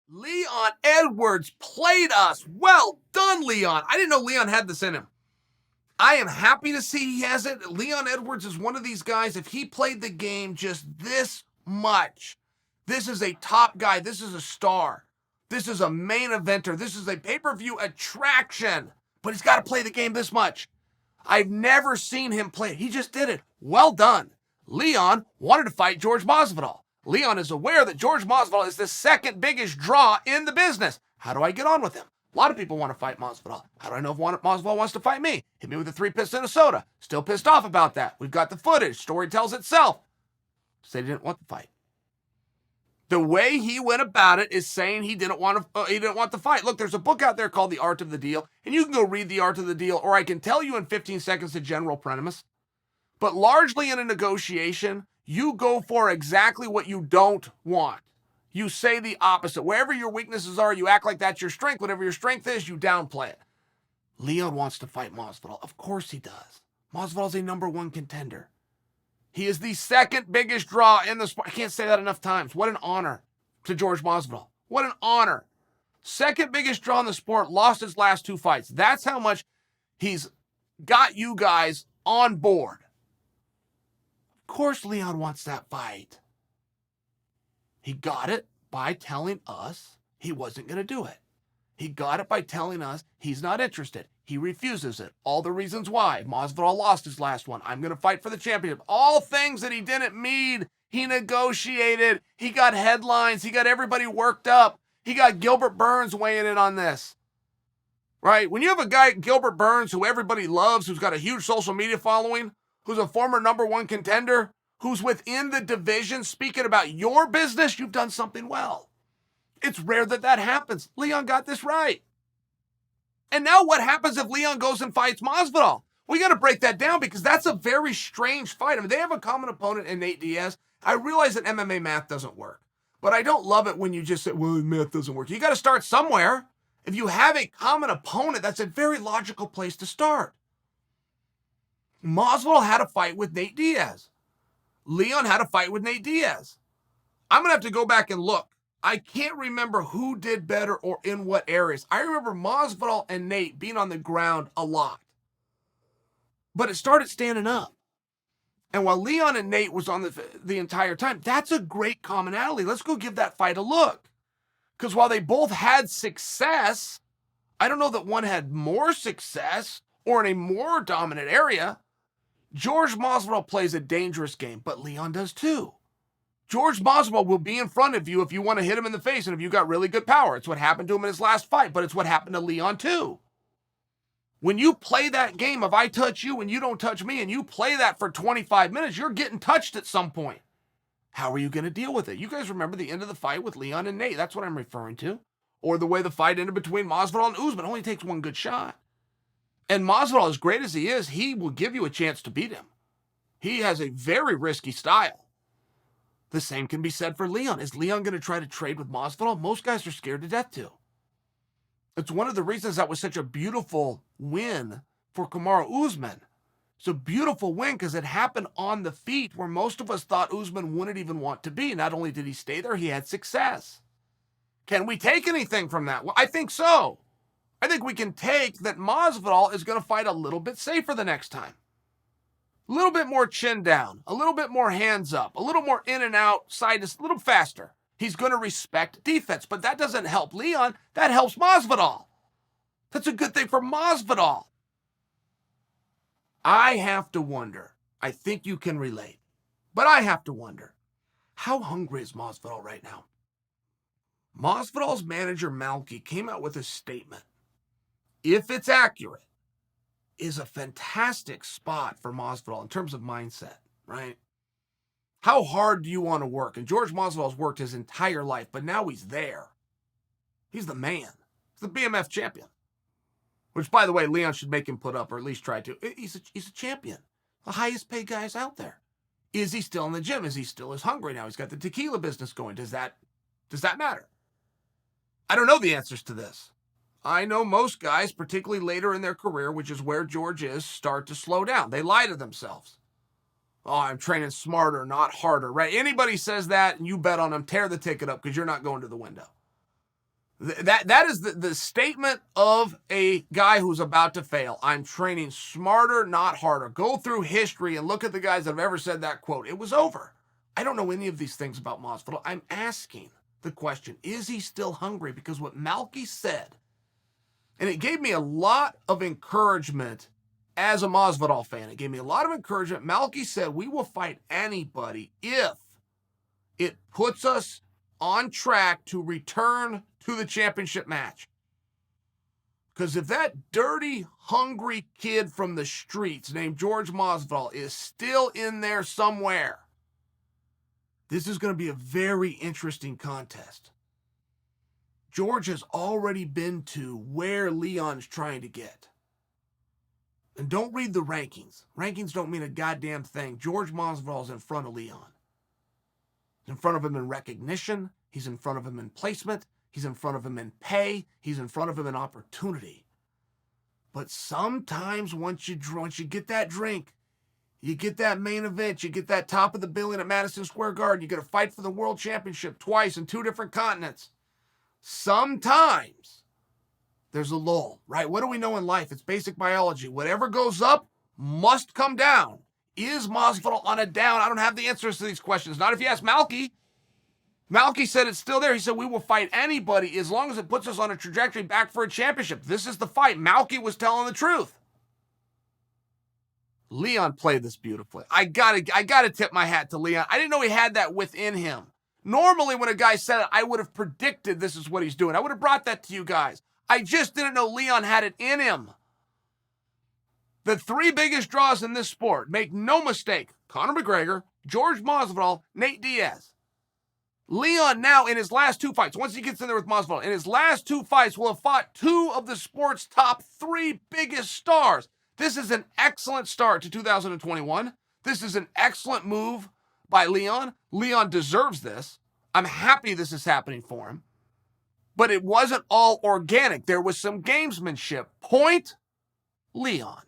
Leon Edwards played us. Well done, Leon. I didn't know Leon had this in him. I am happy to see he has it. Leon Edwards is one of these guys, if he played the game just this much, this is a top guy. This is a star. This is a main eventer. This is a pay-per-view attraction. But he's got to play the game this much. I've never seen him play it. He just did it. Well done. Leon wanted to fight Jorge Masvidal. Leon is aware that Jorge Masvidal is the second biggest draw in the business. How do I get on with him? A lot of people want to fight Masvidal. How do I know if Masvidal wants to fight me? Hit me with a 3-piston of soda. Still pissed off about that. We've got the footage. Story tells itself. Said he didn't want the fight. The way he went about it is saying he didn't want the fight. Look, there's a book out there called The Art of the Deal, and you can go read The Art of the Deal, or I can tell you in 15 seconds the general premise. But largely in a negotiation, you go for exactly what you don't want. You say the opposite. Wherever your weaknesses are, you act like that's your strength. Whatever your strength is, you downplay it. Leon wants to fight Masvidal. Of course he does. Masvidal's a #1 contender. He is the second biggest draw in the sport. I can't say that enough times. What an honor to Jorge Masvidal. What an honor. Second biggest draw in the sport, lost his last 2 fights. That's how much he's got you guys on board. Of course Leon wants that fight. He got it by telling us he wasn't going to do it. He got it by telling us he's not interested. He refuses it. All the reasons why. Masvidal lost his last one. I'm going to fight for the championship. All things that he didn't need. He negotiated. He got headlines. He got everybody worked up. He got Gilbert Burns weighing in on this. Right? When you have a guy, Gilbert Burns, who everybody loves, who's got a huge social media following, who's a former #1 contender, who's within the division speaking about your business, you've done something well. It's rare that that happens. Leon got this right. And now what happens if Leon goes and fights Masvidal? We got to break that down because that's a very strange fight. I mean, they have a common opponent in Nate Diaz. I realize that MMA math doesn't work, but I don't love it when you just say, well, math doesn't work. You got to start somewhere. If you have a common opponent, that's a very logical place to start. Masvidal had a fight with Nate Diaz. Leon had a fight with Nate Diaz. I'm going to have to go back and look. I can't remember who did better or in what areas. I remember Masvidal and Nate being on the ground a lot. But it started standing up. And while Leon and Nate was on the entire time, that's a great commonality. Let's go give that fight a look. Because while they both had success, I don't know that one had more success or in a more dominant area. Jorge Masvidal plays a dangerous game, but Leon does too. Jorge Masvidal will be in front of you if you want to hit him in the face and if you got really good power. It's what happened to him in his last fight, but it's what happened to Leon too. When you play that game of I touch you and you don't touch me, and you play that for 25 minutes, you're getting touched at some point. How are you going to deal with it? You guys remember the end of the fight with Leon and Nate. That's what I'm referring to. Or the way the fight ended between Masvidal and Usman. It only takes one good shot. And Masvidal, as great as he is, he will give you a chance to beat him. He has a very risky style. The same can be said for Leon. Is Leon going to try to trade with Masvidal? Most guys are scared to death to. It's one of the reasons that was such a beautiful win for Kamaru Usman. It's a beautiful win because it happened on the feet where most of us thought Usman wouldn't even want to be. Not only did he stay there, he had success. Can we take anything from that? Well, I think so. I think we can take that Masvidal is going to fight a little bit safer the next time. A little bit more chin down, a little bit more hands up, a little more in and out, side to a little faster. He's going to respect defense, but that doesn't help Leon. That helps Masvidal. That's a good thing for Masvidal. I have to wonder. I think you can relate, but I have to wonder. How hungry is Masvidal right now? Masvidal's manager, Malky, came out with a statement. If it's accurate, is a fantastic spot for Masvidal in terms of mindset, right? How hard do you want to work? And Jorge Masvidal's worked his entire life, but now he's there. He's the man. He's the BMF champion. Which, by the way, Leon should make him put up, or at least try to. He's a champion. The highest paid guys out there. Is he still in the gym? Is he still as hungry now? He's got the tequila business going. Does that matter? I don't know the answers to this. I know most guys, particularly later in their career, which is where George is, start to slow down. They lie to themselves. Oh, I'm training smarter, not harder, right? Anybody says that, and you bet on them, tear the ticket up because you're not going to the window. That is the statement of a guy who's about to fail. I'm training smarter, not harder. Go through history and look at the guys that have ever said that quote. It was over. I don't know any of these things about Masvidal. I'm asking the question, is he still hungry? Because what Malky said, and it gave me a lot of encouragement as a Masvidal fan. It gave me a lot of encouragement. Malky said, we will fight anybody if it puts us on track to return to the championship match. Because if that dirty, hungry kid from the streets named Jorge Masvidal is still in there somewhere, this is going to be a very interesting contest. George has already been to where Leon's trying to get. And don't read the rankings. Rankings don't mean a goddamn thing. Jorge Masvidal's in front of Leon. He's in front of him in recognition. He's in front of him in placement. He's in front of him in pay. He's in front of him in opportunity. But sometimes once you get that drink, you get that main event, you get that top of the billing at Madison Square Garden, you get to fight for the world championship twice in 2 different continents. Sometimes there's a lull, right? What do we know in life? It's basic biology. Whatever goes up must come down. Is Masvidal on a down? I don't have the answers to these questions. Not if you ask Malky. Malky said it's still there. He said, we will fight anybody as long as it puts us on a trajectory back for a championship. This is the fight. Malky was telling the truth. Leon played this beautifully. I gotta tip my hat to Leon. I didn't know he had that within him. Normally, when a guy said it, I would have predicted this is what he's doing. I would have brought that to you guys. I just didn't know Leon had it in him. The 3 biggest draws in this sport, make no mistake, Conor McGregor, Jorge Masvidal, Nate Diaz. Leon now in his last 2 fights, once he gets in there with Masvidal, in his last 2 fights will have fought 2 of the sport's top 3 biggest stars. This is an excellent start to 2021. This is an excellent move by Leon. Leon deserves this. I'm happy this is happening for him. But it wasn't all organic. There was some gamesmanship. Point, Leon.